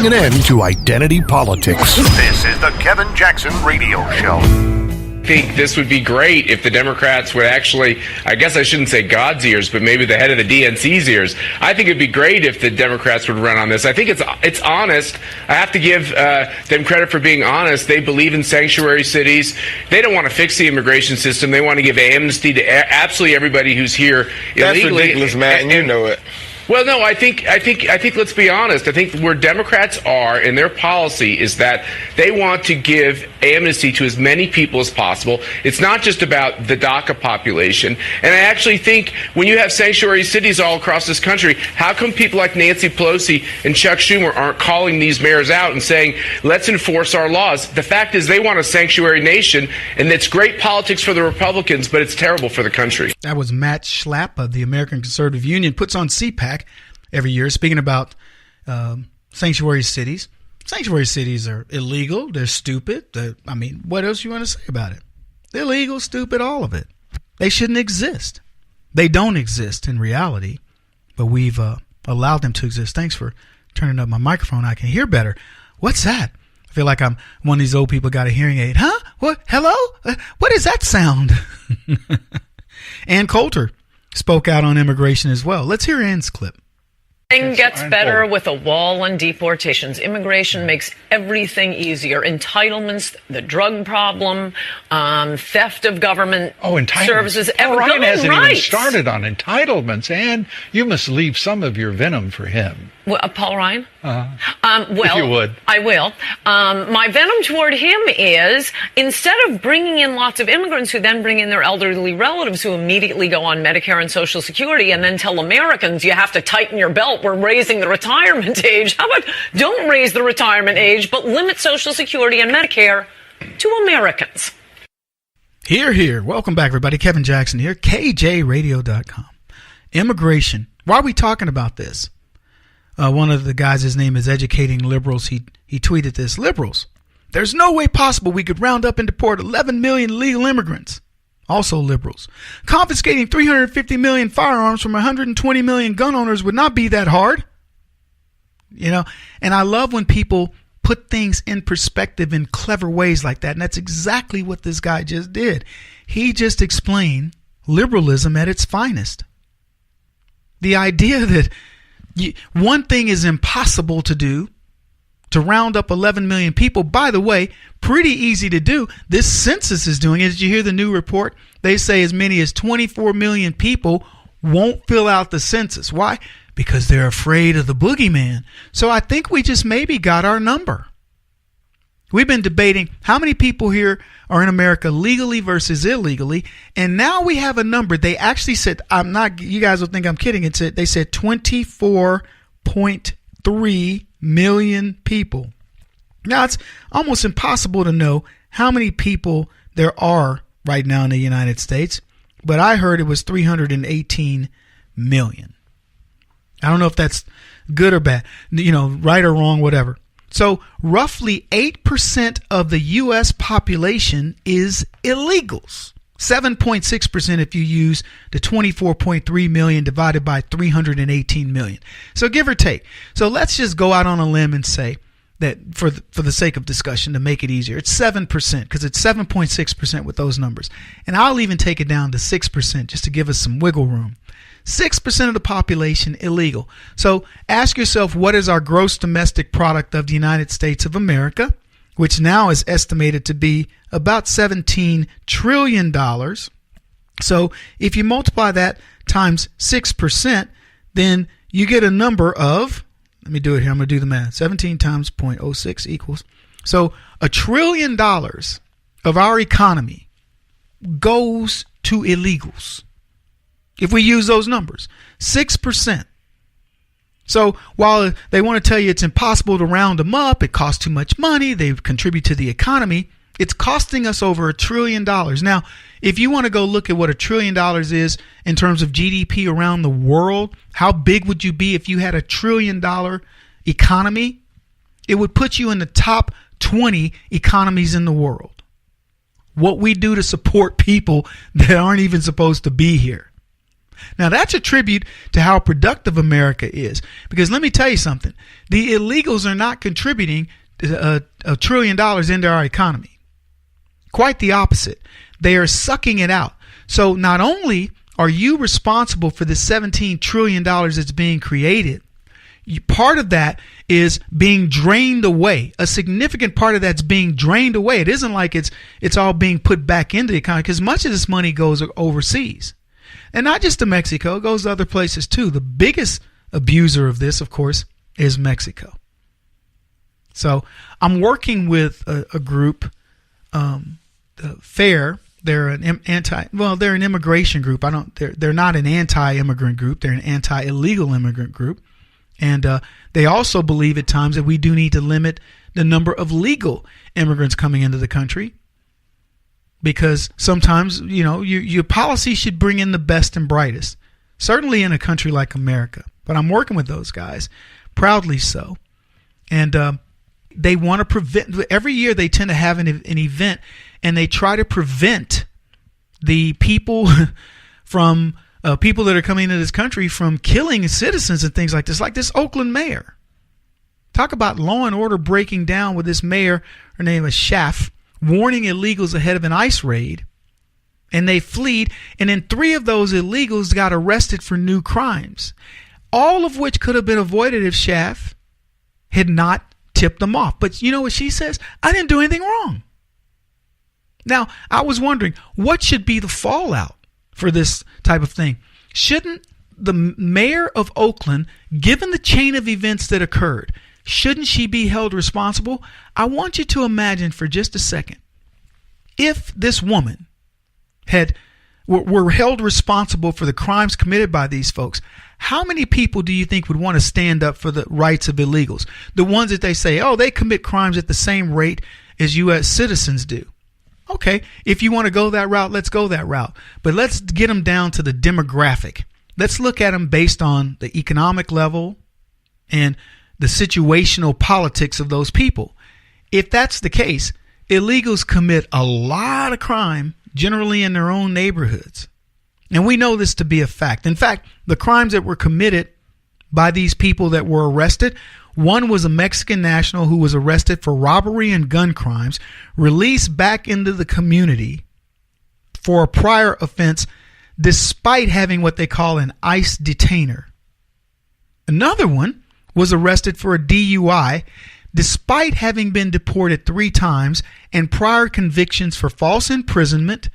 putting an end to identity politics. This is the Kevin Jackson Radio Show. I think this would be great if the Democrats would actually, I guess I shouldn't say God's ears, but maybe the head of the DNC's ears. I think it'd be great if the Democrats would run on this. I think it's honest. I have to give them credit for being honest. They believe in sanctuary cities. They don't want to fix the immigration system. They want to give amnesty to absolutely everybody who's here illegally. That's ridiculous, Matt, and you know it. Well, no, I think. Let's be honest. I think where Democrats are in their policy is that they want to give amnesty to as many people as possible. It's not just about the DACA population. And I actually think when you have sanctuary cities all across this country, how come people like Nancy Pelosi and Chuck Schumer aren't calling these mayors out and saying, let's enforce our laws? The fact is they want a sanctuary nation, and it's great politics for the Republicans, but it's terrible for the country. That was Matt Schlapp of the American Conservative Union, puts on CPAC every year, speaking about sanctuary cities. Sanctuary cities are illegal. They're stupid. What else you want to say about it? They're illegal, stupid, all of it. They shouldn't exist. They don't exist in reality, but we've allowed them to exist. Thanks for turning up my microphone. I can hear better. What's that? I feel like I'm one of these old people got a hearing aid. Huh? What? Hello? What is that sound? Ann Coulter spoke out on immigration as well. Let's hear Ann's clip. Everything gets better with a wall on deportations. Immigration makes everything easier. Entitlements, the drug problem, theft of government services. Ryan hasn't even started on entitlements, and you must leave some of your venom for him. Paul Ryan? If you would. I will. My venom toward him is, instead of bringing in lots of immigrants who then bring in their elderly relatives who immediately go on Medicare and Social Security and then tell Americans you have to tighten your belt, we're raising the retirement age. How about don't raise the retirement age, but limit Social Security and Medicare to Americans? Hear, hear. Welcome back, everybody. Kevin Jackson here, KJRadio.com. Immigration. Why are we talking about this? One of the guys, his name is Educating Liberals. He tweeted this. Liberals, there's no way possible we could round up and deport 11 million legal immigrants. Also liberals, confiscating 350 million firearms from 120 million gun owners would not be that hard. And I love when people put things in perspective in clever ways like that. And that's exactly what this guy just did. He just explained liberalism at its finest. The idea that one thing is impossible to do, to round up 11 million people. By the way, pretty easy to do. This census is doing it. Did you hear the new report? They say as many as 24 million people won't fill out the census. Why? Because they're afraid of the boogeyman. So I think we just maybe got our number. We've been debating how many people here are in America legally versus illegally, and now we have a number. They actually said, you guys will think I'm kidding. They said 24.3 million people. Now, it's almost impossible to know how many people there are right now in the United States, but I heard it was 318 million. I don't know if that's good or bad, right or wrong, whatever. So roughly 8% of the U.S. population is illegals. 7.6% if you use the 24.3 million divided by 318 million. So give or take. So let's just go out on a limb and say that for the sake of discussion, to make it easier, it's 7% because it's 7.6% with those numbers. And I'll even take it down to 6% just to give us some wiggle room. 6% of the population illegal. So ask yourself, what is our gross domestic product of the United States of America, which now is estimated to be about $17 trillion. So if you multiply that times 6%, then you get a number of, let me do it here. I'm going to do the math. 17 times 0.06 equals. So $1 trillion of our economy goes to illegals. If we use those numbers, 6%. So while they want to tell you it's impossible to round them up, it costs too much money, they contribute to the economy, it's costing us over $1 trillion. Now, if you want to go look at what $1 trillion is in terms of GDP around the world, how big would you be if you had $1 trillion economy? It would put you in the top 20 economies in the world. What we do to support people that aren't even supposed to be here. Now, that's a tribute to how productive America is. Because let me tell you something. The illegals are not contributing $1 trillion into our economy. Quite the opposite. They are sucking it out. So not only are you responsible for the $17 trillion that's being created, part of that is being drained away. A significant part of that's being drained away. It isn't like it's all being put back into the economy, because much of this money goes overseas. And not just to Mexico, it goes to other places too. The biggest abuser of this, of course, is Mexico. So I'm working with a group, FAIR. They're an they're an immigration group. They're not an anti-immigrant group. They're an anti-illegal immigrant group. And they also believe at times that we do need to limit the number of legal immigrants coming into the country, because sometimes, your policy should bring in the best and brightest, certainly in a country like America. But I'm working with those guys, proudly so. And they want to prevent, every year they tend to have an event, and they try to prevent the people from people that are coming into this country from killing citizens and things like this Oakland mayor. Talk about law and order breaking down with this mayor. Her name is Schaff, warning illegals ahead of an ICE raid, and they fled. And then 3 of those illegals got arrested for new crimes, all of which could have been avoided if Schaff had not tipped them off. But you know what she says? I didn't do anything wrong. Now, I was wondering, what should be the fallout for this type of thing? Shouldn't the mayor of Oakland, given the chain of events that occurred, shouldn't she be held responsible? I want you to imagine for just a second, if this woman were held responsible for the crimes committed by these folks, how many people do you think would want to stand up for the rights of illegals? The ones that they say, they commit crimes at the same rate as U.S. citizens do. Okay, if you want to go that route, let's go that route. But let's get them down to the demographic. Let's look at them based on the economic level and the situational politics of those people. If that's the case, illegals commit a lot of crime, generally in their own neighborhoods. And we know this to be a fact. In fact, the crimes that were committed by these people that were arrested, one was a Mexican national who was arrested for robbery and gun crimes, released back into the community for a prior offense, despite having what they call an ICE detainer. Another one was arrested for a DUI, despite having been deported 3 times and prior convictions for false imprisonment,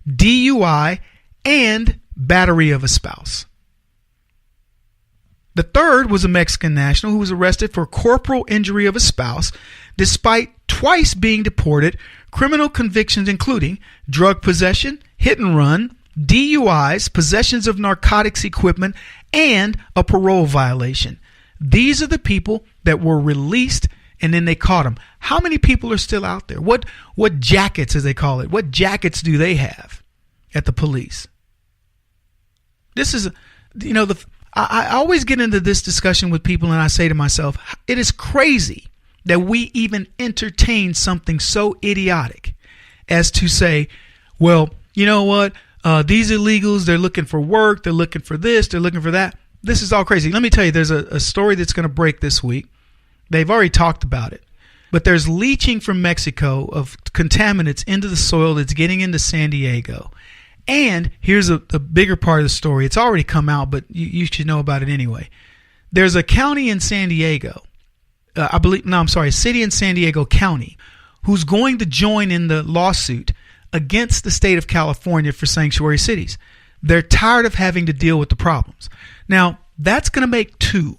DUI, and battery of a spouse. The third was a Mexican national who was arrested for corporal injury of a spouse, despite twice being deported, criminal convictions including drug possession, hit and run, DUIs, possessions of narcotics equipment, and a parole violation. These are the people that were released, and then they caught them. How many people are still out there? What jackets, as they call it, what jackets do they have at the police? This is, I always get into this discussion with people, and I say to myself, it is crazy that we even entertain something so idiotic as to say, well, you know what? These illegals, they're looking for work, they're looking for this, they're looking for that. This is all crazy. Let me tell you, there's a story that's going to break this week. They've already talked about it. But there's leaching from Mexico of contaminants into the soil that's getting into San Diego. And here's a bigger part of the story. It's already come out, but you should know about it anyway. There's a county in San Diego, a city in San Diego County, who's going to join in the lawsuit against the state of California for sanctuary cities. They're tired of having to deal with the problems. Now, that's going to make 2.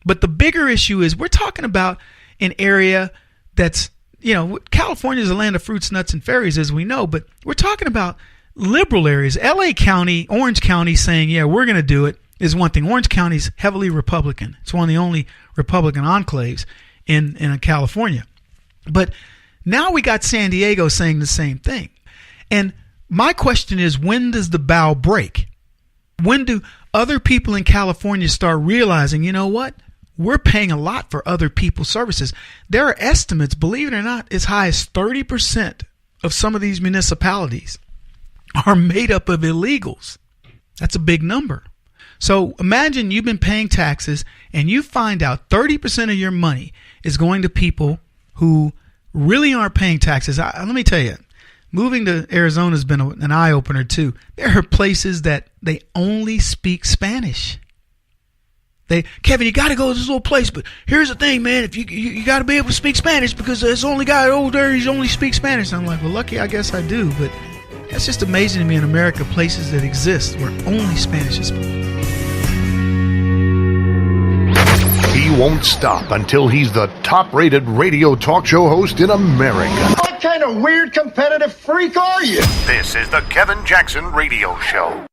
But the bigger issue is we're talking about an area that's, California is a land of fruits, nuts, and fairies, as we know, but we're talking about liberal areas. LA County, Orange County saying, yeah, we're going to do it is one thing. Orange County is heavily Republican. It's one of the only Republican enclaves in California. But now we got San Diego saying the same thing. And my question is, when does the bow break? When do other people in California start realizing, you know what? We're paying a lot for other people's services. There are estimates, believe it or not, as high as 30% of some of these municipalities are made up of illegals. That's a big number. So imagine you've been paying taxes and you find out 30% of your money is going to people who really aren't paying taxes. Let me tell you, moving to Arizona has been an eye-opener too. There are places that they only speak Spanish. Kevin, you got to go to this little place, but here's the thing, man. If you got to be able to speak Spanish because there's only guy over there, he only speaks Spanish. And I'm like, well, lucky I guess I do, but that's just amazing to me in America, places that exist where only Spanish is spoken. He won't stop until he's the top-rated radio talk show host in America. What kind of weird competitive freak are you? This is the Kevin Jackson Radio Show.